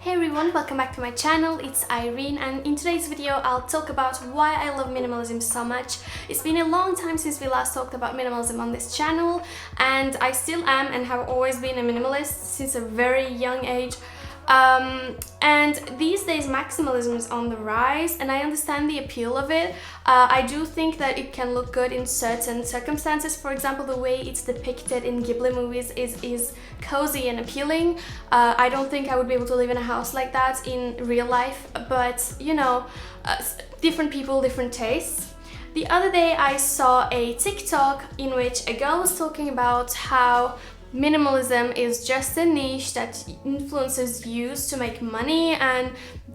Hey everyone, welcome back to my channel. It's Irene, and in today's video I'll talk about why I love minimalism so much. It's been a long time since we last talked about minimalism on this channel, and I still am and have always been a minimalist since a very young age. And these days maximalism is on the rise, and I understand the appeal of it. I do think that it can look good in certain circumstances. For example, the way it's depicted in Ghibli movies is cozy and appealing. I don't think I would be able to live in a house like that in real life, but you know, different people, different tastes. The other day I saw a TikTok in which a girl was talking about how minimalism is just a niche that influencers use to make money, and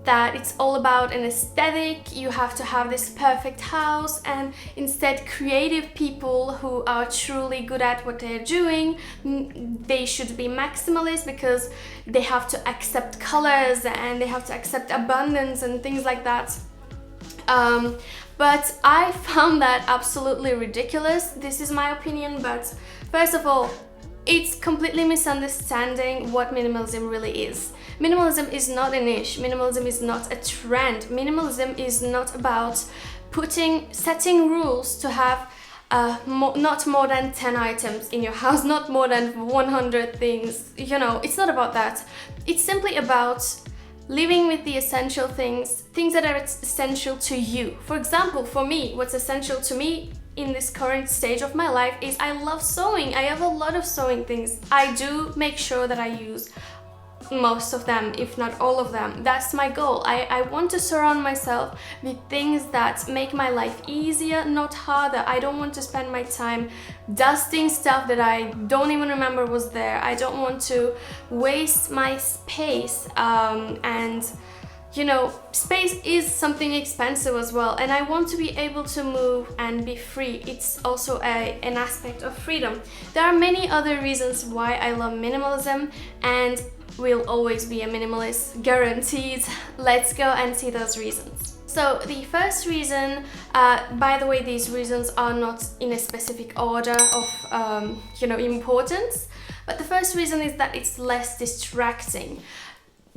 that it's all about an aesthetic. You have to have this perfect house, and instead creative people who are truly good at what they're doing, they should be maximalist because they have to accept colors and they have to accept abundance and things like that. But I found that absolutely ridiculous. This is my opinion, but first of all, it's completely misunderstanding what minimalism really is. Minimalism is not a niche. Minimalism is not a trend. Minimalism is not about setting rules to have not more than 10 items in your house, not more than 100 things. You know, it's not about that. It's simply about living with the essential things that are essential to you. For example, for me, what's essential to me in this current stage of my life is I love sewing. I have a lot of sewing things. I do make sure that I use most of them, if not all of them. That's my goal. I want to surround myself with things that make my life easier, not harder. I don't want to spend my time dusting stuff that I don't even remember was there. I don't want to waste my space, and you know, space is something expensive as well, and I want to be able to move and be free. It's also an aspect of freedom. There are many other reasons why I love minimalism, and will always be a minimalist, guaranteed. Let's go and see those reasons. So the first reason, by the way, these reasons are not in a specific order of importance, but the first reason is that it's less distracting.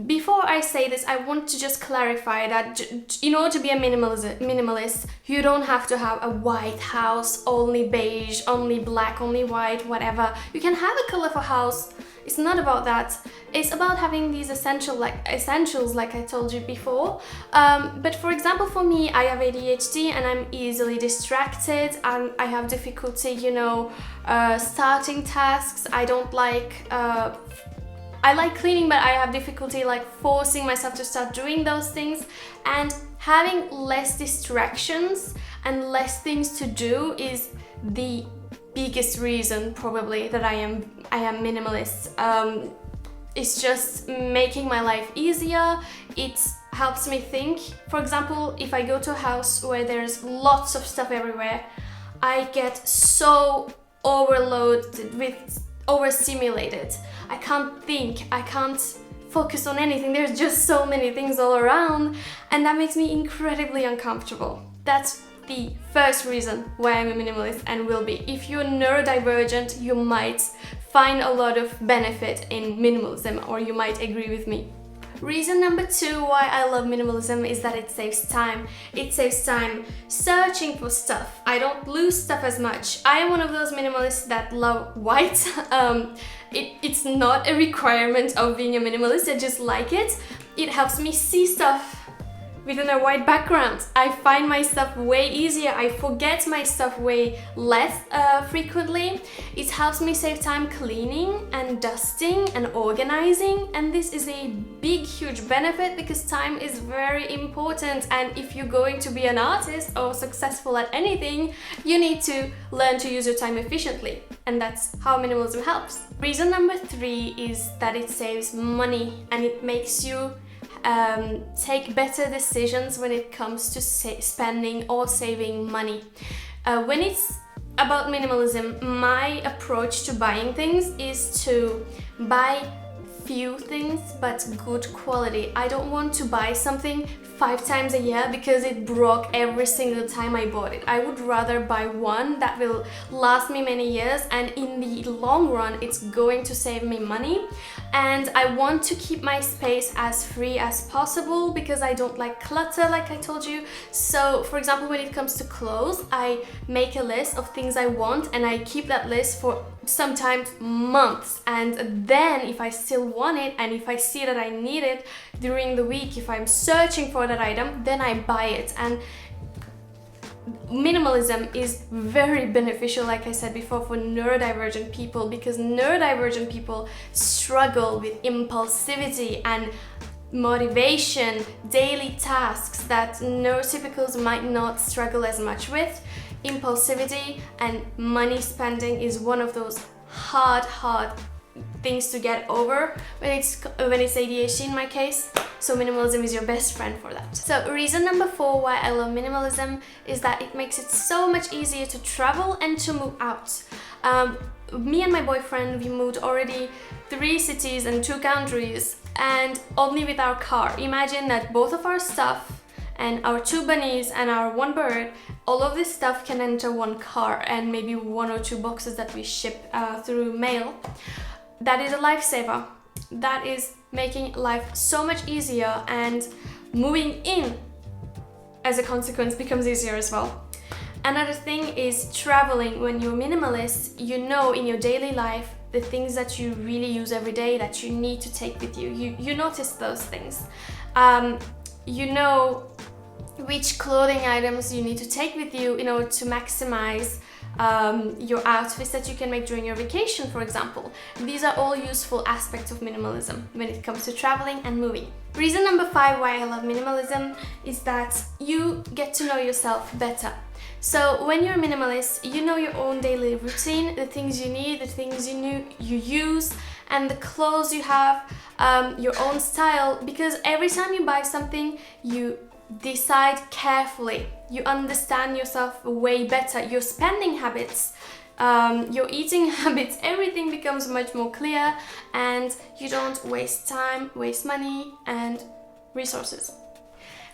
Before I say this, I want to just clarify that in order to be a minimalist, you don't have to have a white house, only beige, only black, only white, whatever. You can have a colorful house. It's not about that. It's about having these essentials like I told you before. But for example, for me, I have ADHD and I'm easily distracted, and I have difficulty, starting tasks. I like cleaning, but I have difficulty like forcing myself to start doing those things, and having less distractions and less things to do is the biggest reason probably that I am minimalist. It's just making my life easier. It helps me think. For example, if I go to a house where there's lots of stuff everywhere, I get so overstimulated. I can't think, I can't focus on anything. There's just so many things all around, and that makes me incredibly uncomfortable. That's the first reason why I'm a minimalist and will be. If you're neurodivergent, you might find a lot of benefit in minimalism, or you might agree with me. Reason number two why I love minimalism is that it saves time. It saves time searching for stuff. I don't lose stuff as much. I am one of those minimalists that love white. It's not a requirement of being a minimalist, I just like it. It helps me see stuff within a white background. I find my stuff way easier. I forget my stuff way less frequently. It helps me save time cleaning and dusting and organizing, and this is a big, huge benefit because time is very important, and if you're going to be an artist or successful at anything, you need to learn to use your time efficiently, and that's how minimalism helps. Reason number three is that it saves money, and it makes you take better decisions when it comes to spending or saving money. When it's about minimalism, my approach to buying things is to buy few things but good quality. I don't want to buy something 5 times a year because it broke every single time I bought it. I would rather buy one that will last me many years, and in the long run it's going to save me money. And I want to keep my space as free as possible because I don't like clutter, like I told you. So for example, when it comes to clothes, I make a list of things I want and I keep that list for sometimes months, and then if I still want it and if I see that I need it during the week, if I'm searching for that item, then I buy it. And minimalism is very beneficial, like I said before, for neurodivergent people, because neurodivergent people struggle with impulsivity and motivation, daily tasks that neurotypicals might not struggle as much with. Impulsivity and money spending is one of those hard things to get over when it's ADHD in my case. So minimalism is your best friend for that. So reason number 4 why I love minimalism is that it makes it so much easier to travel and to move out. Me and my boyfriend, we moved already 3 cities and 2 countries, and only with our car. Imagine that both of our stuff and our 2 bunnies and our 1 bird, all of this stuff can enter 1 car and maybe 1 or 2 boxes that we ship through mail. That is a lifesaver. That is making life so much easier, and moving in as a consequence becomes easier as well. Another thing is traveling. When you're minimalist, you know in your daily life the things that you really use every day that you need to take with you. You notice those things. You know which clothing items you need to take with you in order to maximize your outfits that you can make during your vacation, for example. These are all useful aspects of minimalism when it comes to traveling and moving. Reason number 5 why I love minimalism is that you get to know yourself better. So when you're a minimalist, you know your own daily routine, the things you need, the things you use, and the clothes you have, your own style, because every time you buy something, you decide carefully. You understand yourself way better. Your spending habits, your eating habits, everything becomes much more clear, and you don't waste time, waste money and resources.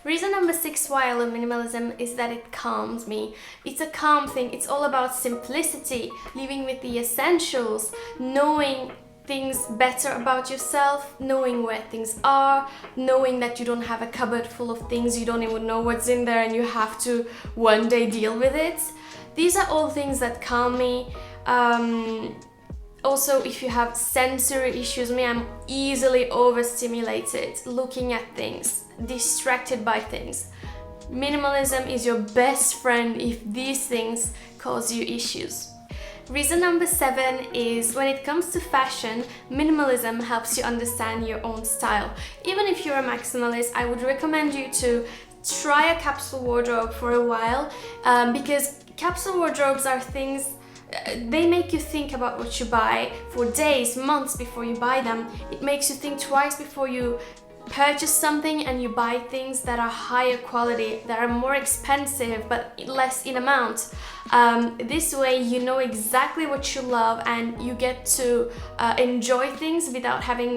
Reason number 6 why I love minimalism is that it calms me. It's a calm thing. It's all about simplicity, living with the essentials, knowing things better about yourself, knowing where things are, knowing that you don't have a cupboard full of things, you don't even know what's in there and you have to one day deal with it. These are all things that calm me. Also, if you have sensory issues, I'm easily overstimulated, looking at things, distracted by things. Minimalism is your best friend if these things cause you issues. Reason number 7 is when it comes to fashion, minimalism helps you understand your own style. Even if you're a maximalist, I would recommend you to try a capsule wardrobe for a while, because capsule wardrobes are things, they make you think about what you buy for days, months before you buy them. It makes you think twice before you purchase something, and you buy things that are higher quality, that are more expensive but less in amount. This way you know exactly what you love, and you get to enjoy things without having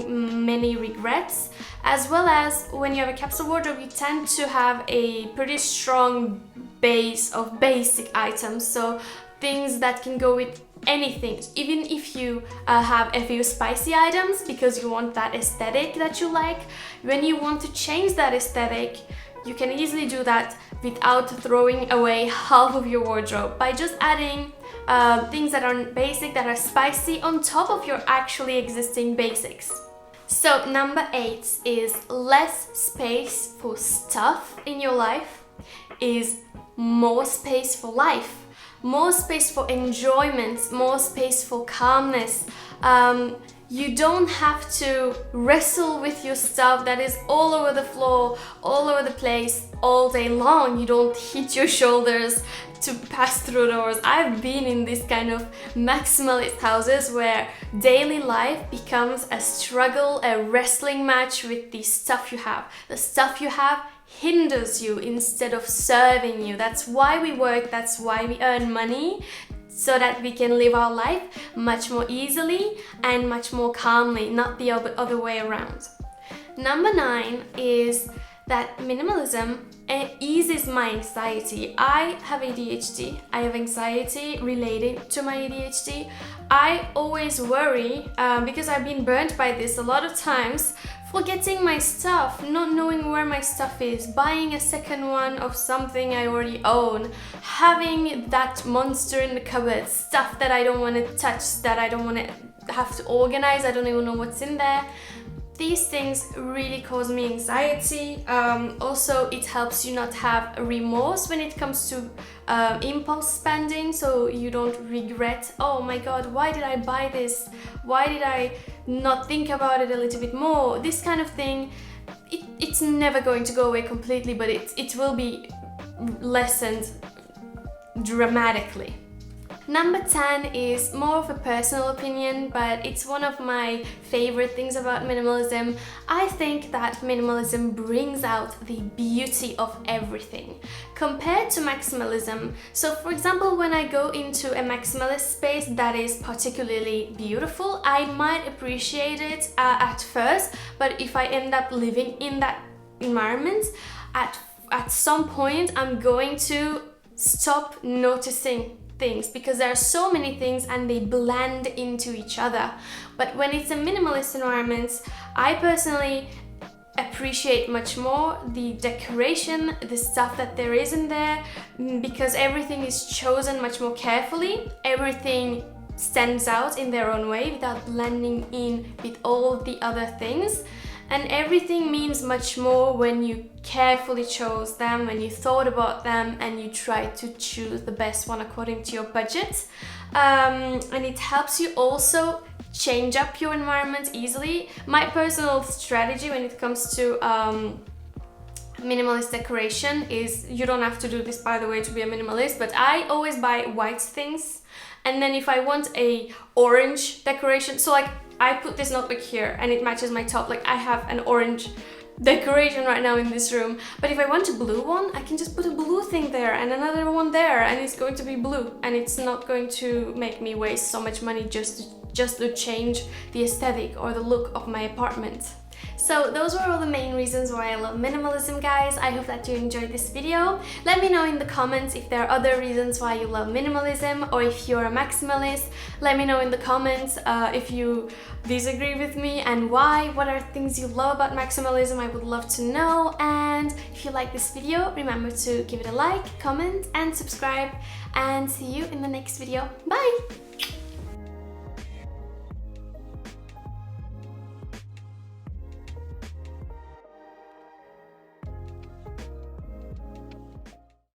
many regrets. As well as when you have a capsule wardrobe, you tend to have a pretty strong base of basic items, so things that can go with anything, even if you have a few spicy items because you want that aesthetic that you like. When you want to change that aesthetic, you can easily do that without throwing away half of your wardrobe by just adding things that are basic, that are spicy on top of your actually existing basics. So number 8 is less space for stuff in your life is more space for life. More space for enjoyment, more space for calmness. You don't have to wrestle with your stuff that is all over the floor, all over the place, all day long. You don't hit your shoulders to pass through doors. I've been in this kind of maximalist houses where daily life becomes a struggle, a wrestling match with the stuff you have. The stuff you have hinders you instead of serving you. That's why we work, that's why we earn money, so that we can live our life much more easily and much more calmly, not the other way around. Number 9 is that minimalism eases my anxiety. I have ADHD, I have anxiety related to my ADHD. I always worry because I've been burnt by this a lot of times, forgetting my stuff, not knowing where my stuff is, buying a second one of something I already own, having that monster in the cupboard, stuff that I don't want to touch, that I don't want to have to organize, I don't even know what's in there. These things really cause me anxiety. Also, it helps you not have remorse when it comes to impulse spending, so you don't regret, oh my god, why did I buy this? Why did I not think about it a little bit more? This kind of thing, it's never going to go away completely, but it will be lessened dramatically. Number 10 is more of a personal opinion, but it's one of my favorite things about minimalism. I think that minimalism brings out the beauty of everything compared to maximalism. So for example, when I go into a maximalist space that is particularly beautiful, I might appreciate it at first, but if I end up living in that environment, at some point I'm going to stop noticing things because there are so many things and they blend into each other. But when it's a minimalist environment, I personally appreciate much more the decoration, the stuff that there is in there, because everything is chosen much more carefully. Everything stands out in their own way without blending in with all the other things. And everything means much more when you carefully chose them, when you thought about them and you try to choose the best one according to your budget. And it helps you also change up your environment easily. My personal strategy when it comes to minimalist decoration is, you don't have to do this by the way to be a minimalist, but I always buy white things. And then if I want a orange decoration, so like I put this notebook here and it matches my top, like I have an orange decoration right now in this room, but if I want a blue one, I can just put a blue thing there and another one there and it's going to be blue, and it's not going to make me waste so much money just to change the aesthetic or the look of my apartment. So those were all the main reasons why I love minimalism, guys. I hope that you enjoyed this video. Let me know in the comments if there are other reasons why you love minimalism, or if you're a maximalist. Let me know in the comments if you disagree with me and why. What are things you love about maximalism? I would love to know. And if you like this video, remember to give it a like, comment and subscribe, and see you in the next video. Bye!